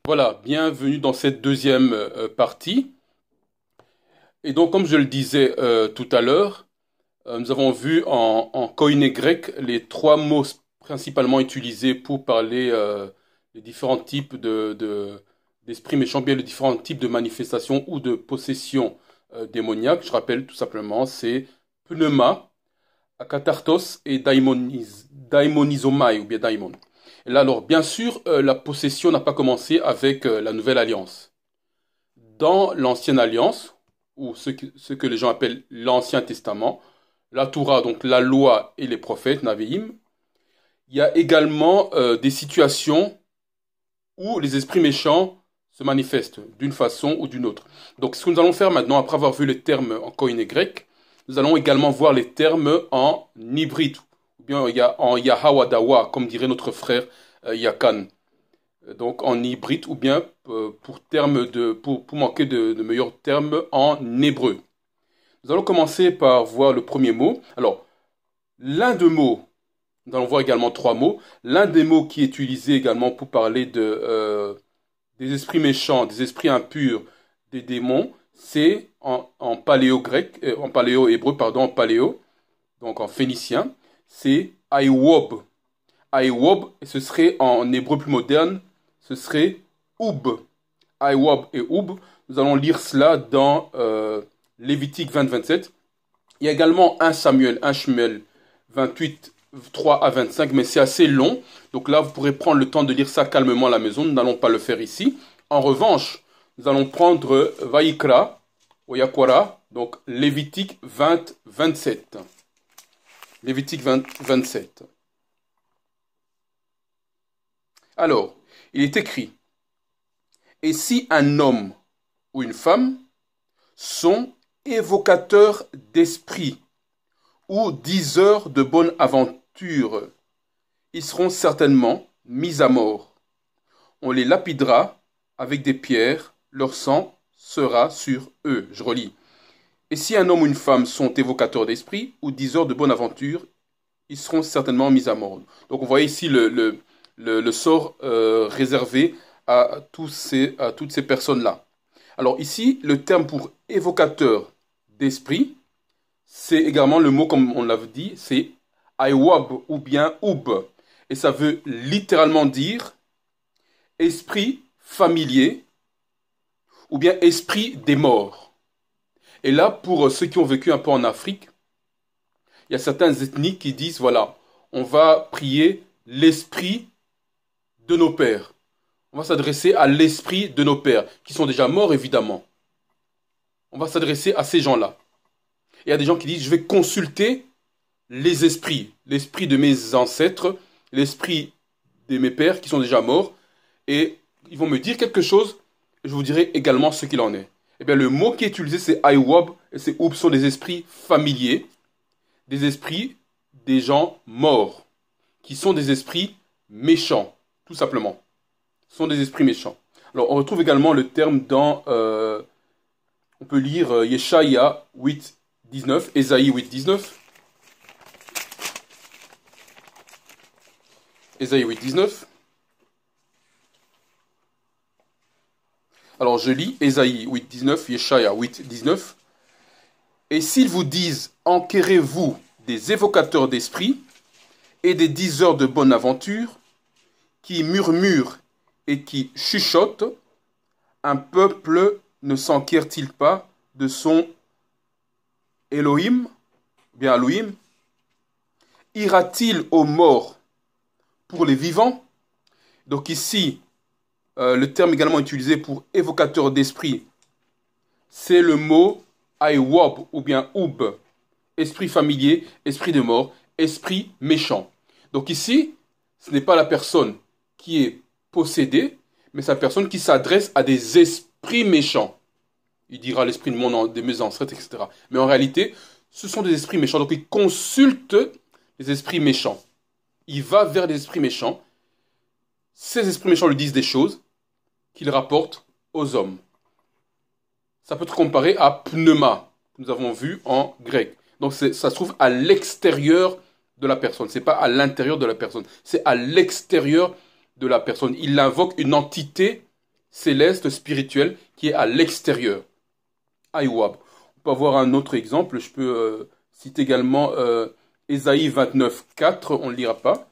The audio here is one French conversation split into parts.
Voilà, bienvenue dans cette deuxième partie. Et donc, comme je le disais tout à l'heure, nous avons vu en koiné grec les trois mots principalement utilisés pour parler des différents types d'esprits méchants, bien les différents types de manifestations ou de possessions démoniaques. Je rappelle tout simplement, c'est pneuma, akathartos et daimonisomai ou bien daimon. Et là, alors, bien sûr, la possession n'a pas commencé avec la Nouvelle Alliance. Dans l'Ancienne Alliance, ou ce que les gens appellent l'Ancien Testament, la Torah, donc la loi et les prophètes, Naviim, il y a également des situations où les esprits méchants se manifestent d'une façon ou d'une autre. Donc, ce que nous allons faire maintenant, après avoir vu les termes en koiné grec, nous allons également voir les termes en hybride, ou bien en Yahawadawa, comme dirait notre frère Yakan. Donc en hybride, ou bien pour manquer de meilleurs termes en hébreu. Nous allons commencer par voir le premier mot. Alors, l'un des mots, nous allons voir également trois mots. L'un des mots qui est utilisé également pour parler des esprits méchants, des esprits impurs, des démons, c'est en paléo-grec, en paléo-hébreu, pardon, en paléo, donc en phénicien, c'est Aiwob. Aiwob, et ce serait en hébreu plus moderne, ce serait Oub. Aiwob et Oub. Nous allons lire cela dans Lévitique 20-27. Il y a également 1 Samuel 28, 3 à 25, mais c'est assez long. Donc là, vous pourrez prendre le temps de lire ça calmement à la maison. Nous n'allons pas le faire ici. En revanche, nous allons prendre Vaikra, Oyakwara, donc Lévitique 20-27. Lévitique 20-27. Alors, il est écrit, et si un homme ou une femme sont évocateurs d'esprit ou diseurs de bonne aventure, ils seront certainement mis à mort. On les lapidera avec des pierres, leur sang sera sur eux. Je relis. Et si un homme ou une femme sont évocateurs d'esprit ou diseurs de bonne aventure, ils seront certainement mis à mort. Donc on voit ici le sort réservé à toutes ces personnes-là. Alors ici, le terme pour évocateur d'esprit, c'est également le mot, comme on l'avait dit, c'est Aiwab ou bien Oub. Et ça veut littéralement dire esprit familier ou bien esprit des morts. Et là, pour ceux qui ont vécu un peu en Afrique, il y a certaines ethnies qui disent, voilà, on va prier l'esprit de nos pères. On va s'adresser à l'esprit de nos pères, qui sont déjà morts évidemment. On va s'adresser à ces gens-là. Il y a des gens qui disent, je vais consulter les esprits, l'esprit de mes ancêtres, l'esprit de mes pères qui sont déjà morts, et ils vont me dire quelque chose, et je vous dirai également ce qu'il en est. Eh bien, le mot qui est utilisé, c'est Aiwab, et c'est Oub, sont des esprits familiers, des esprits des gens morts, qui sont des esprits méchants, tout simplement. Ce sont des esprits méchants. Alors, on retrouve également le terme dans, on peut lire Yeshaya 8, 19, Ésaïe 8, 19. Ésaïe 8, 19. Alors, je lis Ésaïe 8, 19, Yeshaya 8, 19. Et s'ils vous disent, enquérez-vous des évocateurs d'esprit et des diseurs de bonne aventure, qui murmurent et qui chuchotent, un peuple ne s'enquiert-il pas de son Elohim, bien Elohim? Ira-t-il aux morts pour les vivants? Donc ici, le terme également utilisé pour évocateur d'esprit, c'est le mot Aiwab ou bien Oub, esprit familier, esprit de mort, esprit méchant. Donc ici, ce n'est pas la personne qui est possédée, mais c'est la personne qui s'adresse à des esprits méchants. Il dira l'esprit de mes ancêtres, etc. Mais en réalité, ce sont des esprits méchants. Donc il consulte les esprits méchants. Il va vers les esprits méchants. Ces esprits méchants lui disent des choses qu'il rapporte aux hommes. Ça peut être comparé à pneuma, que nous avons vu en grec. Donc ça se trouve à l'extérieur de la personne. Ce n'est pas à l'intérieur de la personne. C'est à l'extérieur de la personne. Il invoque une entité céleste, spirituel, qui est à l'extérieur. Aïwab. On peut avoir un autre exemple. Je peux citer également Ésaïe 29, 4. On ne le lira pas.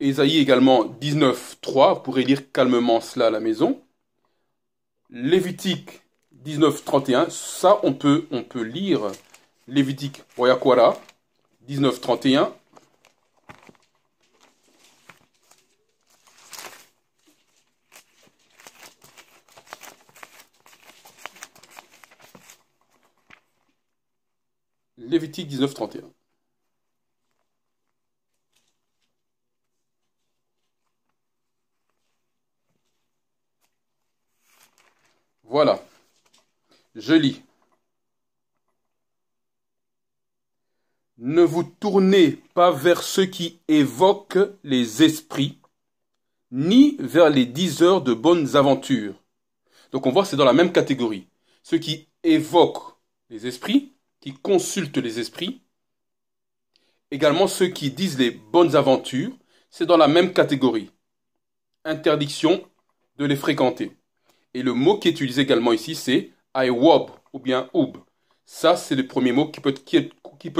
Ésaïe également 19, 3. Vous pourrez lire calmement cela à la maison. Lévitique 19, 31. Ça, on peut lire Lévitique Oyakwara 19, 31. Lévitique 19, 31. Voilà, je lis. Ne vous tournez pas vers ceux qui évoquent les esprits, ni vers les diseurs de bonnes aventures. Donc on voit que c'est dans la même catégorie. Ceux qui évoquent les esprits, qui consultent les esprits, également ceux qui disent les bonnes aventures, c'est dans la même catégorie. Interdiction de les fréquenter. Et le mot qui est utilisé également ici, c'est aiwab ou bien oub. Ça, c'est le premier mot qui peut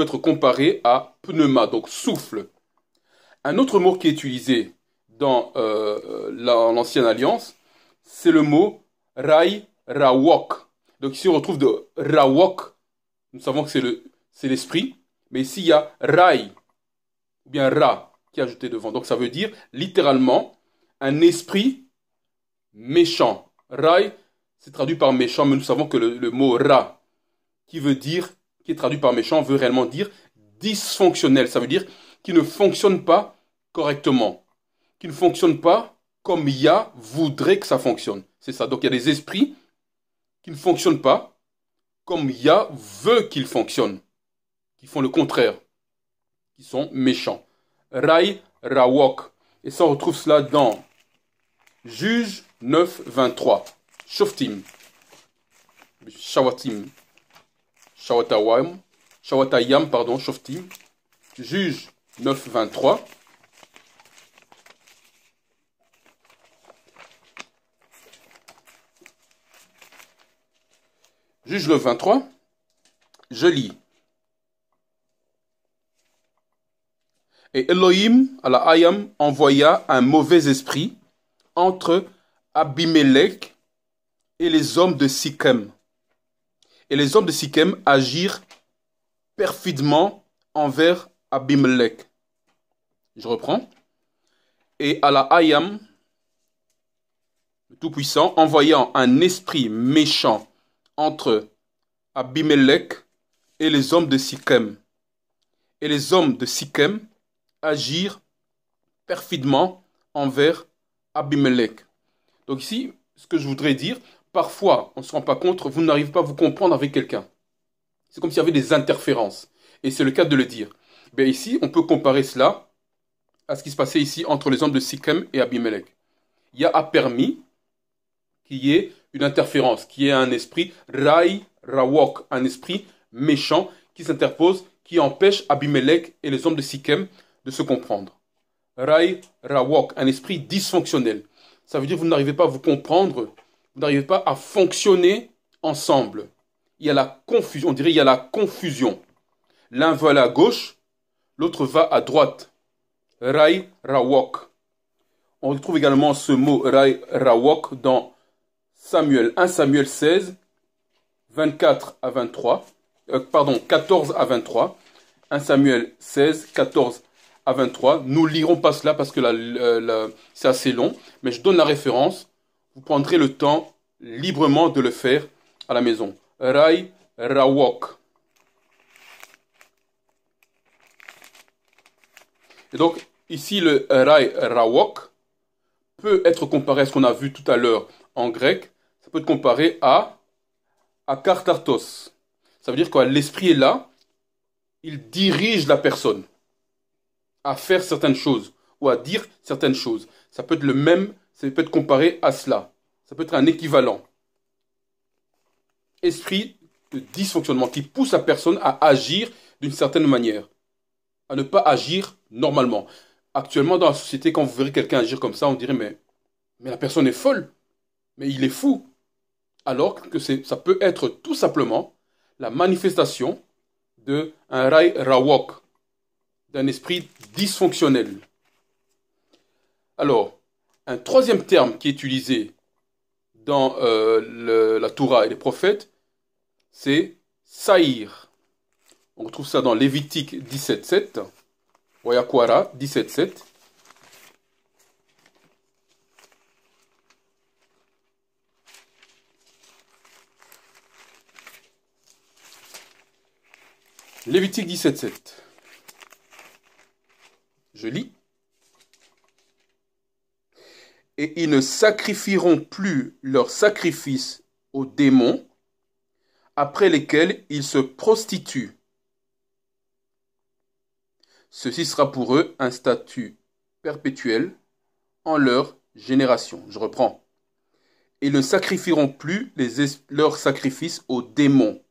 être comparé à pneuma, donc souffle. Un autre mot qui est utilisé dans l'ancienne alliance, c'est le mot rai rawok. Donc ici, on retrouve de rawok. Nous savons que c'est l'esprit. Mais ici, il y a rai ou bien ra qui est ajouté devant. Donc ça veut dire littéralement un esprit méchant. Rai, c'est traduit par méchant, mais nous savons que le mot ra, qui est traduit par méchant, veut réellement dire dysfonctionnel. Ça veut dire qui ne fonctionne pas correctement, qui ne fonctionne pas comme Yah voudrait que ça fonctionne. C'est ça. Donc il y a des esprits qui ne fonctionnent pas comme Yah veut qu'ils fonctionnent, qui font le contraire, qui sont méchants. Rai, rawok. Et ça, on retrouve cela dans Juge 9, 23. Shoftim. Shawatim. Shawatayam, pardon, Shoftim. Juge 9, 23. Juge 9, 23. Je lis. Et Elohim, à la Hayam, envoya un mauvais esprit entre Abimelech et les hommes de Sichem. Et les hommes de Sichem agirent perfidement envers Abimelech. Je reprends. Et à la Hayam, le Tout-Puissant, envoyant un esprit méchant entre Abimelech et les hommes de Sichem. Et les hommes de Sichem agirent perfidement envers Abimelech. Donc ici, ce que je voudrais dire, parfois, on ne se rend pas compte, vous n'arrivez pas à vous comprendre avec quelqu'un. C'est comme s'il y avait des interférences. Et c'est le cas de le dire. Bien ici, on peut comparer cela à ce qui se passait ici entre les hommes de Sichem et Abimelech. Yah a permis qu'il y ait une interférence, qu'il y ait un esprit Rai Rawok, un esprit méchant qui s'interpose, qui empêche Abimelech et les hommes de Sichem de se comprendre. Rai Rawok, un esprit dysfonctionnel. Ça veut dire que vous n'arrivez pas à vous comprendre, vous n'arrivez pas à fonctionner ensemble. Il y a la confusion, on dirait il y a la confusion. L'un va à gauche, l'autre va à droite. Rai Rawok. On retrouve également ce mot Rai Rawok dans Samuel 1 Samuel 16, 24 à 23. 14 à 23. 1 Samuel 16, 14 à 23. Nous ne lirons pas cela parce que c'est assez long, mais je donne la référence. Vous prendrez le temps librement de le faire à la maison. Rai Rawok. Et donc, ici, le Rai Rawok peut être comparé à ce qu'on a vu tout à l'heure en grec. Ça peut être comparé à kartartos. Ça veut dire que l'esprit est là, il dirige la personne à faire certaines choses ou à dire certaines choses. Ça peut être le même, ça peut être comparé à cela. Ça peut être un équivalent. Esprit de dysfonctionnement qui pousse la personne à agir d'une certaine manière, à ne pas agir normalement. Actuellement, dans la société, quand vous verrez quelqu'un agir comme ça, on dirait mais la personne est folle. Mais il est fou, alors que ça peut être tout simplement la manifestation d'un Rai Rawok, d'un esprit dysfonctionnel. Alors, un troisième terme qui est utilisé dans la Torah et les prophètes, c'est Saïr. On retrouve ça dans Lévitique 17.7, Wayakwara 17.7. Lévitique 17.7. Je lis. Et ils ne sacrifieront plus leurs sacrifices aux démons, après lesquels ils se prostituent. Ceci sera pour eux un statut perpétuel en leur génération. Je reprends. Ils ne sacrifieront plus leurs sacrifices aux démons,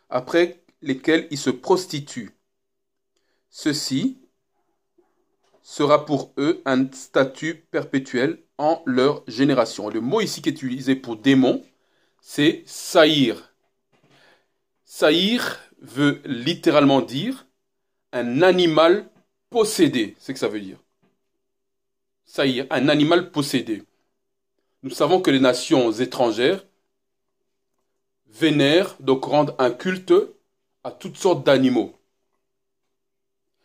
après lesquels ils se prostituent. Ceci sera pour eux un statut perpétuel en leur génération. Le mot ici qui est utilisé pour démon, c'est saïr. Saïr veut littéralement dire un animal possédé, c'est ce que ça veut dire. Saïr, un animal possédé. Nous savons que les nations étrangères vénèrent, donc rendent un culte à toutes sortes d'animaux.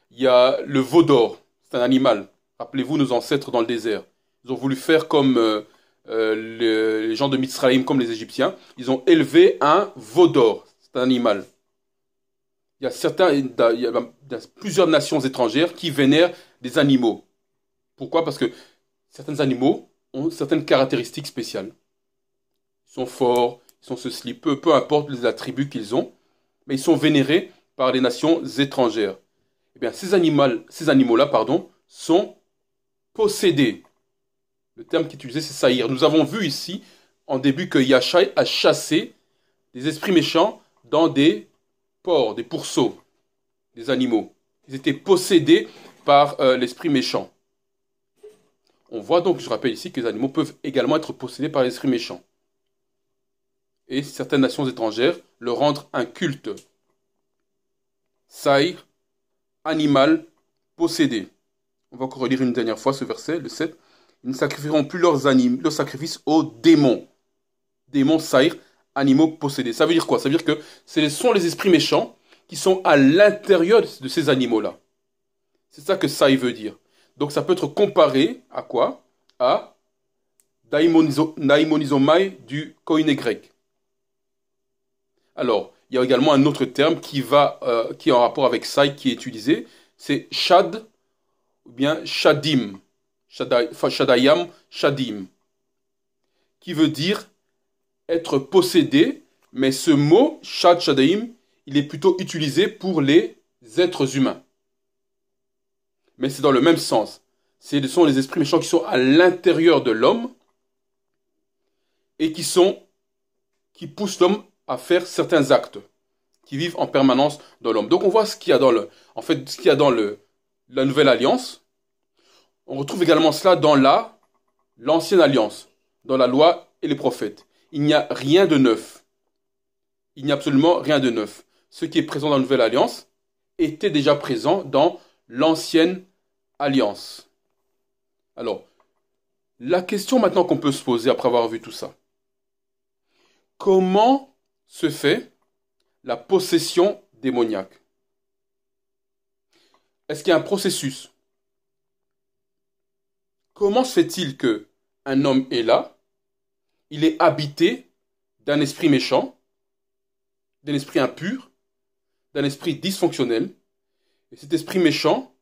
Il y a le veau d'or, c'est un animal. Rappelez-vous nos ancêtres dans le désert. Ils ont voulu faire comme les gens de Mitzrayim, comme les Égyptiens. Ils ont élevé un veau d'or, c'est un animal. Il y a plusieurs nations étrangères qui vénèrent des animaux. Pourquoi? Parce que certains animaux ont certaines caractéristiques spéciales. Ils sont forts, ils sont ceci, peu importe les attributs qu'ils ont, mais ils sont vénérés par les nations étrangères. Eh bien, ces animaux-là, sont possédés. Le terme qui est utilisé, c'est saïr. Nous avons vu ici, en début, que Yashai a chassé des esprits méchants dans des porcs, des pourceaux, des animaux. Ils étaient possédés par l'esprit méchant. On voit donc, je rappelle ici, que les animaux peuvent également être possédés par l'esprit méchant. Et certaines nations étrangères leur rendent un culte. Saïr, animal, possédé. On va encore relire une dernière fois ce verset, le 7. Ils ne sacrifieront plus leurs sacrifices aux démons. Démons, saïr, animaux possédés. Ça veut dire quoi? Ça veut dire que ce sont les esprits méchants qui sont à l'intérieur de ces animaux-là. C'est ça que saïr veut dire. Donc ça peut être comparé à quoi? À daïmonizomai du koiné grec. Alors, il y a également un autre terme qui est en rapport avec saïr qui est utilisé, c'est shad ou bien shadim, shadayam, shadim, qui veut dire être possédé, mais ce mot shad, shadaim, il est plutôt utilisé pour les êtres humains. Mais c'est dans le même sens. Ce sont les esprits méchants qui sont à l'intérieur de l'homme et qui poussent l'homme à faire certains actes, qui vivent en permanence dans l'homme. Donc on voit ce qu'il y a dans la Nouvelle Alliance. On retrouve également cela dans l'Ancienne Alliance, dans la loi et les prophètes. Il n'y a rien de neuf. Il n'y a absolument rien de neuf. Ce qui est présent dans la Nouvelle Alliance était déjà présent dans l'Ancienne Alliance. Alors, la question maintenant qu'on peut se poser après avoir vu tout ça. Comment se fait la possession démoniaque? Est-ce qu'il y a un processus? Comment se fait-il que un homme est là, il est habité d'un esprit méchant, d'un esprit impur, d'un esprit dysfonctionnel, et cet esprit méchant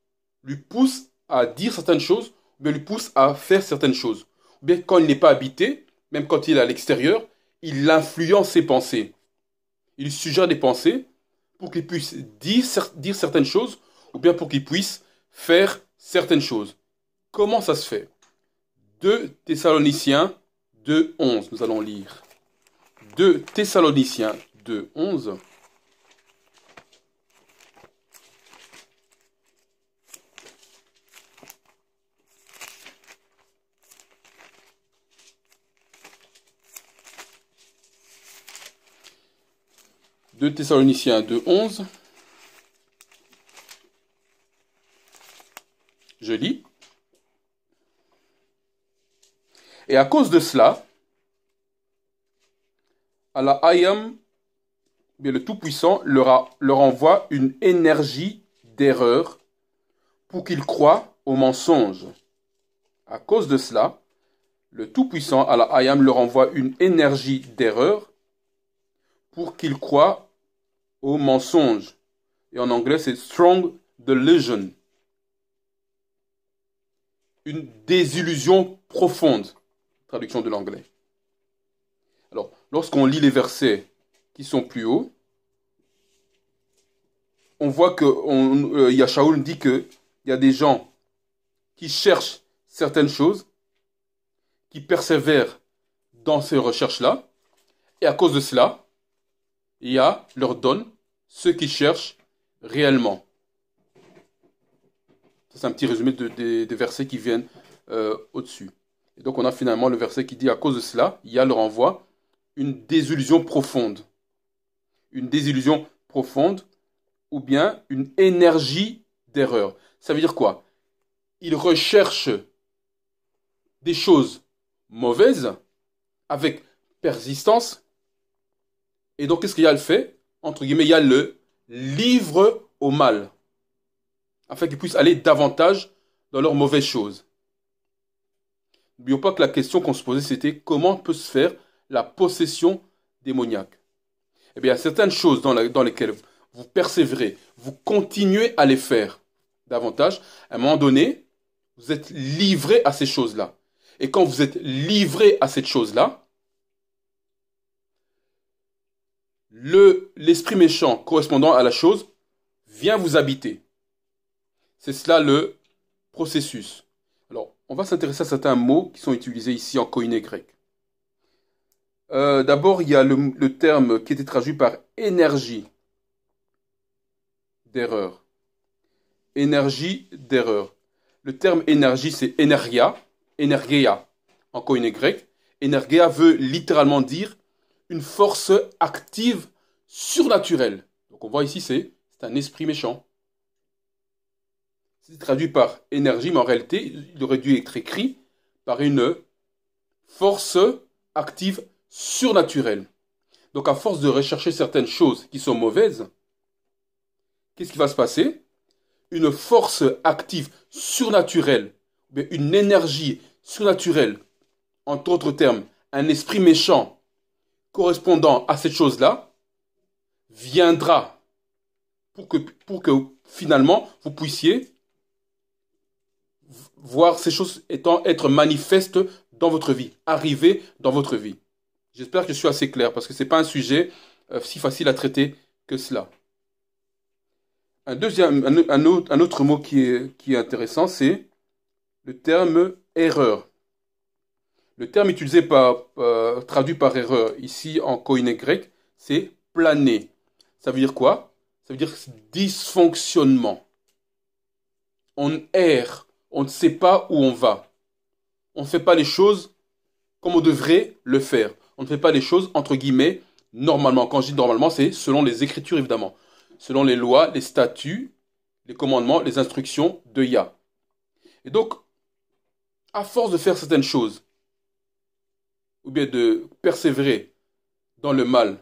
lui pousse à dire certaines choses, ou bien lui pousse à faire certaines choses. Ou bien quand il n'est pas habité, même quand il est à l'extérieur, il influence ses pensées. Il lui suggère des pensées pour qu'il puisse dire certaines choses, ou bien pour qu'il puisse faire certaines choses. Comment ça se fait? 2 Thessaloniciens 2.11, nous allons lire. 2 Thessaloniciens 2.11. 2 Thessaloniciens 2:11. Je lis. Et à cause de cela, Allah Hayam, bien le Tout-Puissant, leur envoie une énergie d'erreur pour qu'ils croient au mensonge. À cause de cela, le Tout-Puissant, Allah Hayam, leur envoie une énergie d'erreur pour qu'ils croient au mensonge. Et en anglais, c'est strong delusion. Une désillusion profonde. Traduction de l'anglais. Alors, lorsqu'on lit les versets qui sont plus hauts, on voit que Shaoul dit qu'il y a des gens qui cherchent certaines choses, qui persévèrent dans ces recherches-là, et à cause de cela, leur donne ce qu'ils cherchent réellement. C'est un petit résumé des versets qui viennent au-dessus. Et donc on a finalement le verset qui dit à cause de cela, leur envoie une désillusion profonde. Une désillusion profonde ou bien une énergie d'erreur. Ça veut dire quoi? Ils recherchent des choses mauvaises avec persistance. Et donc qu'est-ce qu'il fait? Entre guillemets, le livre au mal, afin qu'ils puissent aller davantage dans leurs mauvaises choses. N'oublions pas que la question qu'on se posait, c'était comment peut se faire la possession démoniaque. Eh bien, il y a certaines choses dans lesquelles vous persévérez, vous continuez à les faire davantage. À un moment donné, vous êtes livré à ces choses-là. Et quand vous êtes livré à cette chose-là, l'esprit méchant correspondant à la chose vient vous habiter. C'est cela le processus. Alors, on va s'intéresser à certains mots qui sont utilisés ici en koiné grec. D'abord, il y a le terme qui était traduit par énergie d'erreur. Énergie d'erreur. Le terme énergie, c'est energia, en koiné grec. Energia veut littéralement dire une force active surnaturelle. Donc on voit ici, c'est un esprit méchant. C'est traduit par énergie, mais en réalité, il aurait dû être écrit par une force active surnaturelle. Donc à force de rechercher certaines choses qui sont mauvaises, qu'est-ce qui va se passer? Une force active surnaturelle, une énergie surnaturelle, entre autres termes, un esprit méchant correspondant à cette chose-là, viendra pour que finalement vous puissiez voir ces choses être manifestes dans votre vie, arriver dans votre vie. J'espère que je suis assez clair parce que ce n'est pas un sujet si facile à traiter que cela. Un autre mot qui est intéressant, c'est le terme erreur. Le terme utilisé traduit par erreur ici en koiné grec, c'est planer. Ça veut dire quoi? Ça veut dire dysfonctionnement. On erre, on ne sait pas où on va. On ne fait pas les choses comme on devrait le faire. On ne fait pas les choses, entre guillemets, normalement. Quand je dis normalement, c'est selon les Écritures, évidemment. Selon les lois, les statuts, les commandements, les instructions de Yah. Et donc, à force de faire certaines choses, ou bien de persévérer dans le mal,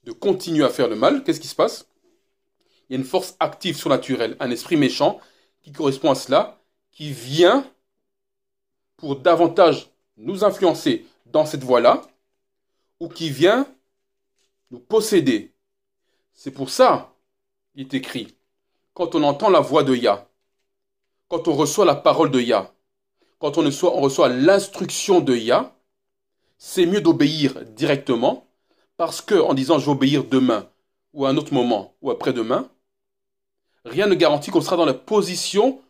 de continuer à faire le mal, qu'est-ce qui se passe? Il y a une force active surnaturelle, un esprit méchant qui correspond à cela, qui vient pour davantage nous influencer dans cette voie-là, ou qui vient nous posséder. C'est pour ça, il est écrit, quand on entend la voix de Yah, quand on reçoit la parole de Yah, quand on reçoit l'instruction de Yah, c'est mieux d'obéir directement, parce que en disant je vais obéir demain, ou à un autre moment, ou après-demain, rien ne garantit qu'on sera dans la position,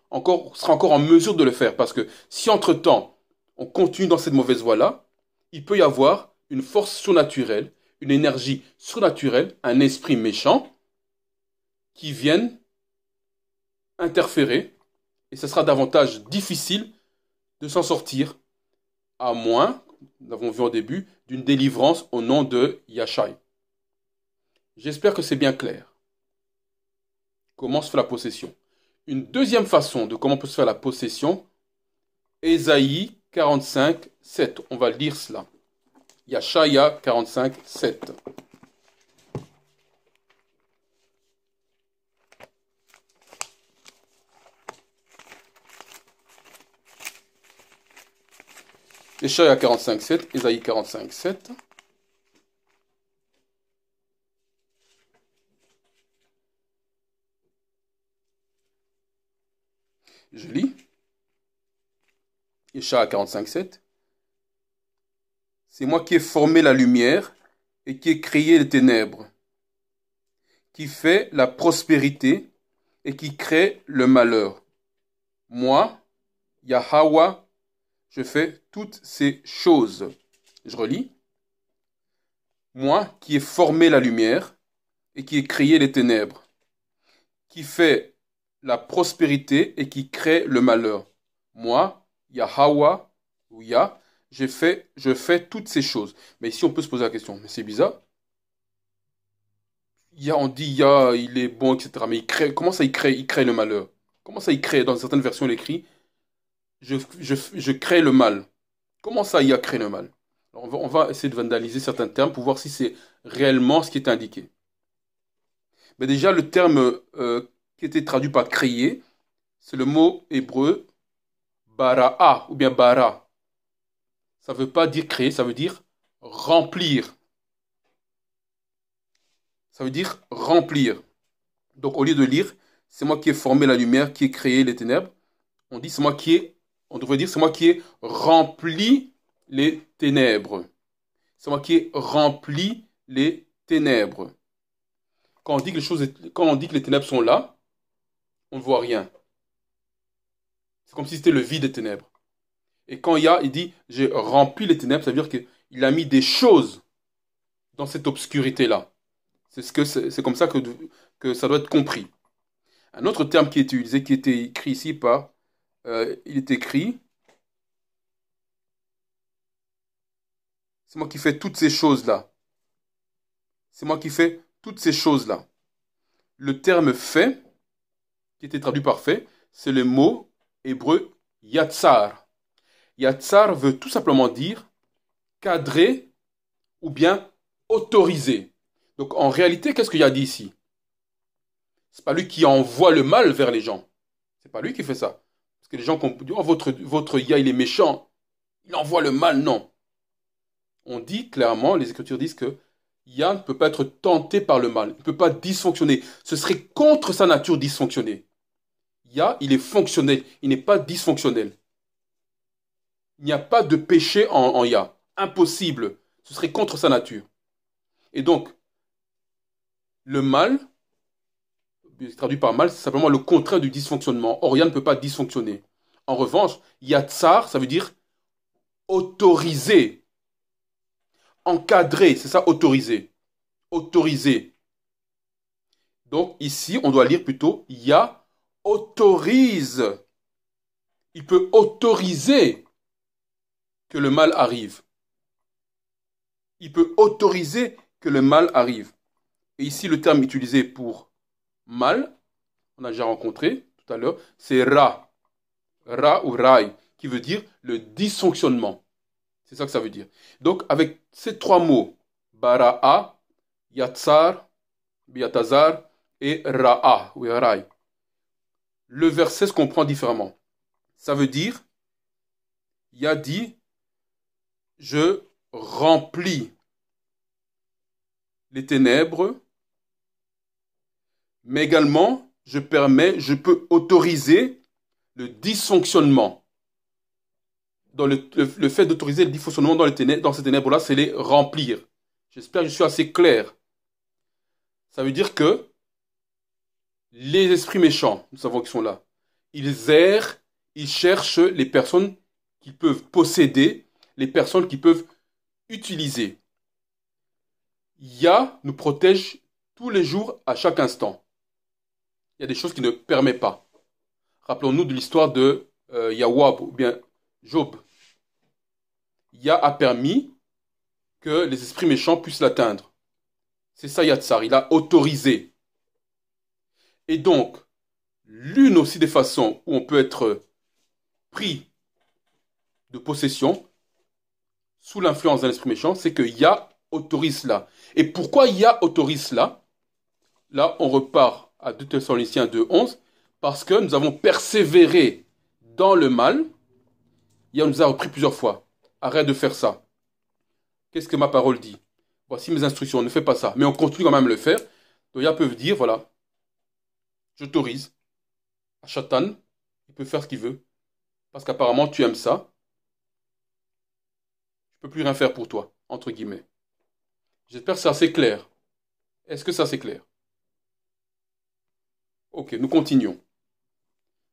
sera encore en mesure de le faire. Parce que si entre-temps, on continue dans cette mauvaise voie-là, il peut y avoir une force surnaturelle, une énergie surnaturelle, un esprit méchant, qui viennent interférer, et ce sera davantage difficile de s'en sortir, à moins, nous l'avons vu au début, d'une délivrance au nom de Yahshai. J'espère que c'est bien clair. Comment se fait la possession? Une deuxième façon de comment peut se faire la possession, Ésaïe 45, 7. On va lire cela. Yashaya 45, 7. Yashaya 45, 7, Ésaïe 45, 7. Je lis. Yeshaya 45, 7. C'est moi qui ai formé la lumière et qui ai créé les ténèbres, qui fait la prospérité et qui crée le malheur. Moi, Yahweh, je fais toutes ces choses. Je relis. Moi qui ai formé la lumière et qui ai créé les ténèbres, qui fait la prospérité et qui crée le malheur. Moi, Yahweh, ou Yah, je fais toutes ces choses. Mais ici, on peut se poser la question, mais c'est bizarre. On dit Yah, il est bon, etc. Mais comment ça il crée le malheur? Comment ça il crée? Dans certaines versions, il écrit, je crée le mal. Comment ça Yah crée le mal? Alors, on va essayer de vandaliser certains termes pour voir si c'est réellement ce qui est indiqué. Mais déjà, le terme qui était traduit par créer, c'est le mot hébreu bara'a ou bien bara. Ça ne veut pas dire créer, ça veut dire remplir. Ça veut dire remplir. Donc au lieu de lire, c'est moi qui ai formé la lumière, qui ai créé les ténèbres, on dit on devrait dire c'est moi qui ai rempli les ténèbres. C'est moi qui ai rempli les ténèbres. Quand on dit que les ténèbres sont là, on ne voit rien. C'est comme si c'était le vide des ténèbres. Et quand il dit j'ai rempli les ténèbres, ça veut dire qu'il a mis des choses dans cette obscurité-là. C'est comme ça que ça doit être compris. Un autre terme qui est utilisé, qui était écrit ici il est écrit, c'est moi qui fais toutes ces choses-là. C'est moi qui fais toutes ces choses-là. Le terme fait, qui était traduit par fait, c'est le mot hébreu yatsar. Yatsar veut tout simplement dire cadrer ou bien autoriser. Donc en réalité, qu'est-ce qu'il y a dit ici? C'est pas lui qui envoie le mal vers les gens. C'est pas lui qui fait ça. Parce que les gens disent, oh, votre Yah, il est méchant. Il envoie le mal. Non. On dit clairement, les Écritures disent que Yah ne peut pas être tenté par le mal. Il ne peut pas dysfonctionner. Ce serait contre sa nature dysfonctionner. Yah, il est fonctionnel. Il n'est pas dysfonctionnel. Il n'y a pas de péché en Yah. Impossible. Ce serait contre sa nature. Et donc, le mal, traduit par mal, c'est simplement le contraire du dysfonctionnement. Or, Yah ne peut pas dysfonctionner. En revanche, Yatsar, ça veut dire autoriser, encadrer, c'est ça, autoriser. Autoriser. Donc, ici, on doit lire plutôt Yah autorise. Il peut autoriser que le mal arrive. Il peut autoriser que le mal arrive. Et ici, le terme utilisé pour mal, on a déjà rencontré tout à l'heure, c'est Ra. Ra ou Rai, qui veut dire le dysfonctionnement. C'est ça que ça veut dire. Donc, avec ces trois mots, Bara'a, Yatsar, Biatazar et Ra'a, ou Rai, le verset se comprend différemment. Ça veut dire, Yah dit, je remplis les ténèbres, mais également, je peux autoriser le dysfonctionnement. Dans le fait d'autoriser le dysfonctionnement dans ces ténèbres-là, c'est les remplir. J'espère que je suis assez clair. Ça veut dire que les esprits méchants, nous savons qu'ils sont là, ils errent, ils cherchent les personnes qu'ils peuvent posséder, les personnes qu'ils peuvent utiliser. Yah nous protège tous les jours, à chaque instant. Il y a des choses qu'il ne permet pas. Rappelons-nous de l'histoire de Yawab, ou bien Job. Yah a permis que les esprits méchants puissent l'atteindre. C'est ça Yatsar, il a autorisé. Et donc, l'une aussi des façons où on peut être pris de possession sous l'influence d'un esprit méchant, c'est que Ya autorise cela. Et pourquoi Ya autorise cela? Là, on repart à 2 Thessaloniciens 2:11, parce que nous avons persévéré dans le mal. Ya nous a repris plusieurs fois. Arrête de faire ça. Qu'est-ce que ma parole dit? Voici mes instructions, ne fais pas ça. Mais on continue quand même à le faire. Donc Ya peut dire, voilà, j'autorise à Shatan, il peut faire ce qu'il veut, parce qu'apparemment tu aimes ça. Je peux plus rien faire pour toi, entre guillemets. J'espère que c'est assez clair. Est-ce que ça c'est clair? Ok, nous continuons.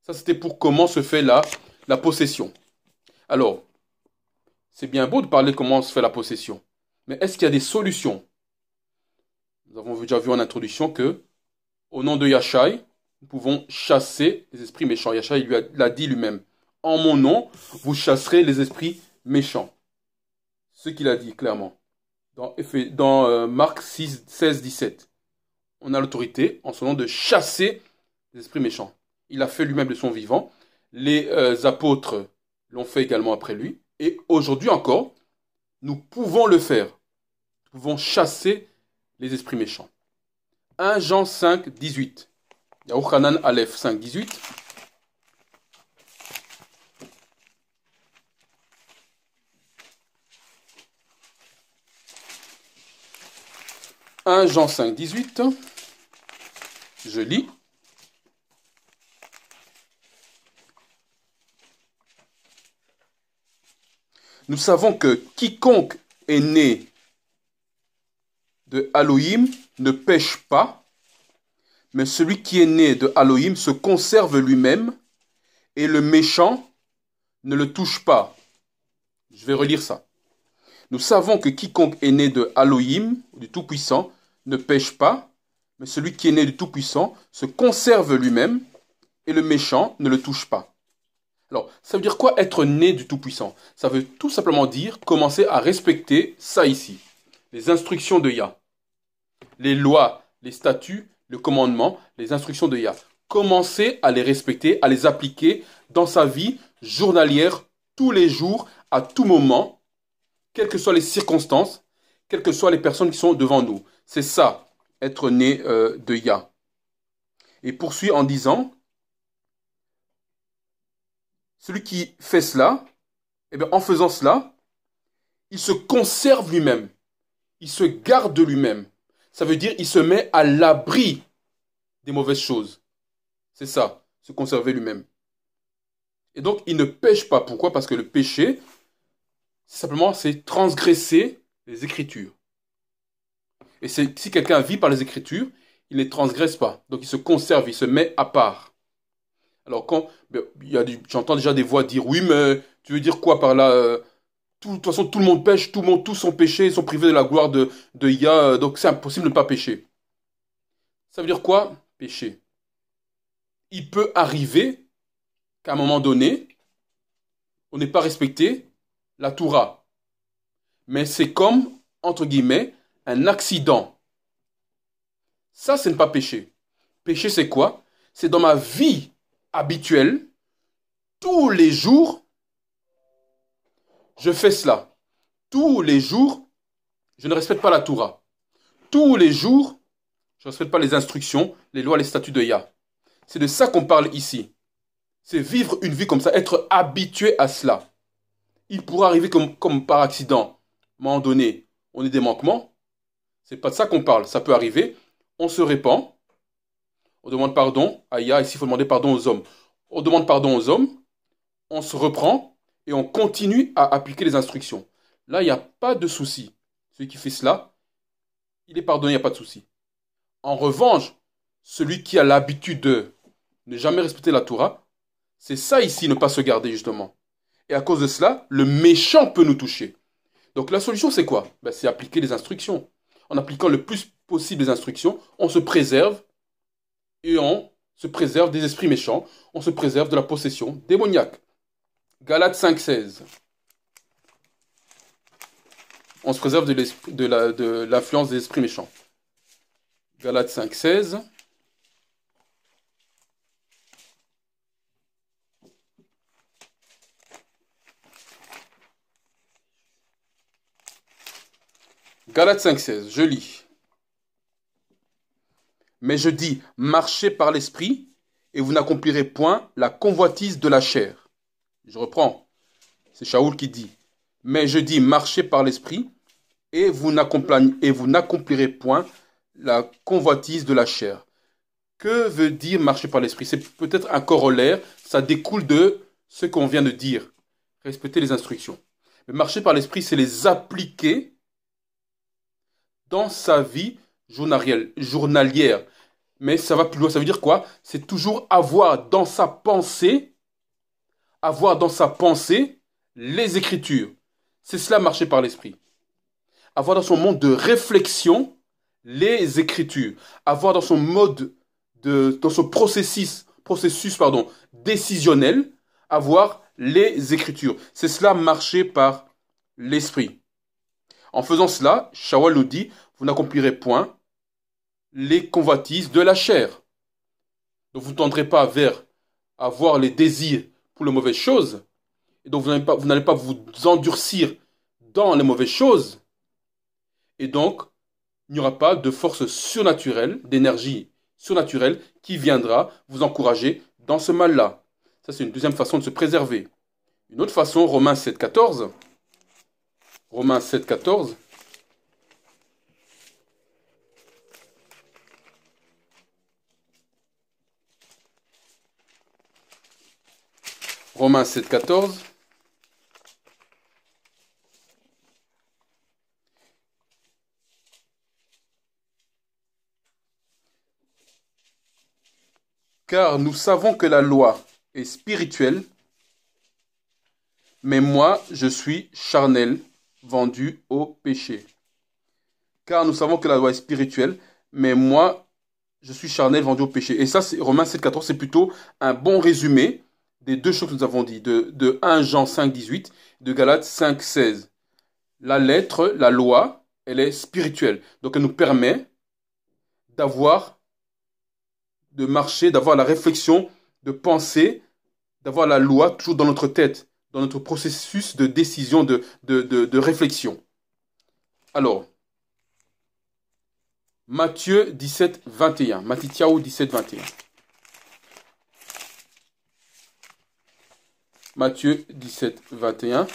Ça c'était pour comment se fait la possession. Alors, c'est bien beau de parler comment se fait la possession. Mais est-ce qu'il y a des solutions? Nous avons déjà vu en introduction que, au nom de Yashai, nous pouvons chasser les esprits méchants. Yashai l'a dit lui-même. En mon nom, vous chasserez les esprits méchants. Ce qu'il a dit clairement. Dans Marc 6, 16, 17. On a l'autorité, en son nom, de chasser les esprits méchants. Il a fait lui-même de son vivant. Les apôtres l'ont fait également après lui. Et aujourd'hui encore, nous pouvons le faire. Nous pouvons chasser les esprits méchants. 1 Jean 5, 18. Yahuchanan Aleph 5, 18. « 1 Jean 5, 18. Je lis. Nous savons que quiconque est né de Elohim ne pêche pas, mais celui qui est né de Elohim se conserve lui-même, et le méchant ne le touche pas. Je vais relire ça. Nous savons que quiconque est né de Elohim, du Tout-Puissant, ne pêche pas, mais celui qui est né du Tout-Puissant se conserve lui-même, et le méchant ne le touche pas. Alors, ça veut dire quoi être né du Tout-Puissant? Ça veut tout simplement dire commencer à respecter ça ici. Les instructions de Yah. Les lois, les statuts, le commandement, les instructions de Yah. Commencer à les respecter, à les appliquer dans sa vie journalière, tous les jours, à tout moment, quelles que soient les circonstances, quelles que soient les personnes qui sont devant nous. C'est ça, être né de Yah. Et poursuit en disant, celui qui fait cela, eh bien, en faisant cela, il se conserve lui-même. Il se garde lui-même. Ça veut dire il se met à l'abri des mauvaises choses. C'est ça, se conserver lui-même. Et donc, il ne pêche pas. Pourquoi? Parce que le péché, simplement, c'est transgresser les Écritures. Et si quelqu'un vit par les Écritures, il ne les transgresse pas. Donc, il se conserve, il se met à part. Alors, j'entends déjà des voix dire, oui, mais tu veux dire quoi par là de toute façon, tout le monde pêche, tous sont péchés, ils sont privés de la gloire de Yah, donc c'est impossible de ne pas pécher. Ça veut dire quoi, pécher? Il peut arriver qu'à un moment donné, on n'ait pas respecté la Torah. Mais c'est comme, entre guillemets, un accident. Ça, c'est ne pas pécher. Pécher, c'est quoi? C'est dans ma vie habituelle, tous les jours, je fais cela. Tous les jours, je ne respecte pas la Torah. Tous les jours, je ne respecte pas les instructions, les lois, les statuts de Yah. C'est de ça qu'on parle ici. C'est vivre une vie comme ça, être habitué à cela. Il pourra arriver comme par accident. À un moment donné, on ait des manquements. C'est pas de ça qu'on parle. Ça peut arriver. On se répand. On demande pardon à Yah. Ici, il faut demander pardon aux hommes. On demande pardon aux hommes. On se reprend et on continue à appliquer les instructions. Là, il n'y a pas de souci. Celui qui fait cela, il est pardonné, il n'y a pas de souci. En revanche, celui qui a l'habitude de ne jamais respecter la Torah, c'est ça ici, ne pas se garder justement. Et à cause de cela, le méchant peut nous toucher. Donc la solution, c'est quoi? C'est appliquer les instructions. En appliquant le plus possible les instructions, on se préserve et on se préserve des esprits méchants, on se préserve de la possession démoniaque. Galates 5,16. On se préserve de l'influence des esprits méchants. Galates 5, 16. Galates 5, 16, je lis. Mais je dis, marchez par l'esprit, et vous n'accomplirez point la convoitise de la chair. Je reprends. C'est Shaoul qui dit. Mais je dis, marchez par l'esprit, et vous n'accomplirez point la convoitise de la chair. Que veut dire marcher par l'esprit? C'est peut-être un corollaire, ça découle de ce qu'on vient de dire. Respecter les instructions. Mais marcher par l'esprit, c'est les appliquer dans sa vie journalière. Mais ça va plus loin, ça veut dire quoi? C'est toujours avoir dans sa pensée les Écritures. C'est cela marcher par l'esprit. Avoir dans son monde de réflexion les Écritures. Avoir dans son dans son processus décisionnel, avoir les Écritures. C'est cela marcher par l'esprit. En faisant cela, Shaoul nous dit, vous n'accomplirez point les convoitises de la chair. Donc vous ne tendrez pas vers avoir les désirs pour les mauvaises choses. Et donc vous n'allez pas vous endurcir dans les mauvaises choses. Et donc, il n'y aura pas de force surnaturelle, d'énergie surnaturelle qui viendra vous encourager dans ce mal-là. Ça, c'est une deuxième façon de se préserver. Une autre façon, Romains 7, 14. Romains 7, 14. Romains 7, 14. Car nous savons que la loi est spirituelle, mais moi, je suis charnel, vendu au péché. Car nous savons que la loi est spirituelle, mais moi, je suis charnel, vendu au péché. Et ça, Romains 7, 14, c'est plutôt un bon résumé des deux choses que nous avons dit, de 1 Jean 5, 18, de Galates 5, 16. La lettre, la loi, elle est spirituelle. Donc elle nous permet de marcher, d'avoir la réflexion, de penser, d'avoir la loi toujours dans notre tête, dans notre processus de décision, de réflexion. Alors, Matthieu 17, 21. Matthieu 17, 21. Matthieu 17, 21.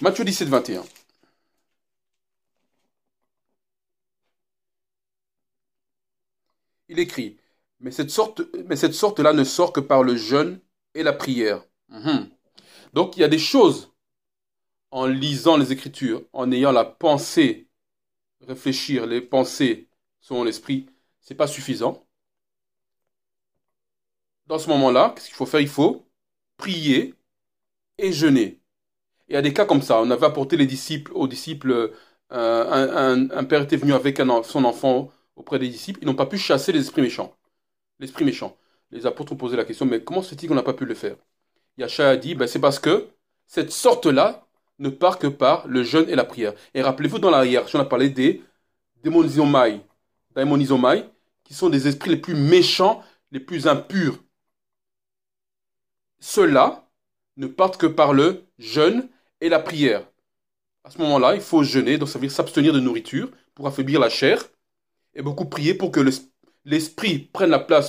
Matthieu 17, 21. Il écrit, mais cette sorte-là ne sort que par le jeûne et la prière. Donc il y a des choses, en lisant les Écritures, en ayant la pensée, réfléchir, les pensées selon l'esprit, c'est pas suffisant. Dans ce moment-là, qu'est-ce qu'il faut faire? Il faut prier et jeûner. Il y a des cas comme ça. On avait apporté aux disciples, un père était venu avec son enfant auprès des disciples. Ils n'ont pas pu chasser les esprits méchants. L'esprit méchant. Les apôtres ont posé la question, mais comment se fait-il qu'on n'a pas pu le faire? Yacha a dit, c'est parce que cette sorte-là ne part que par le jeûne et la prière. Et rappelez-vous, dans la hiérarchie, on a parlé des daimonizomaï, qui sont des esprits les plus méchants, les plus impurs. Ceux-là ne partent que par le jeûne et la prière. À ce moment-là, il faut jeûner, donc ça veut dire s'abstenir de nourriture pour affaiblir la chair, et beaucoup prier pour que l'esprit prenne la place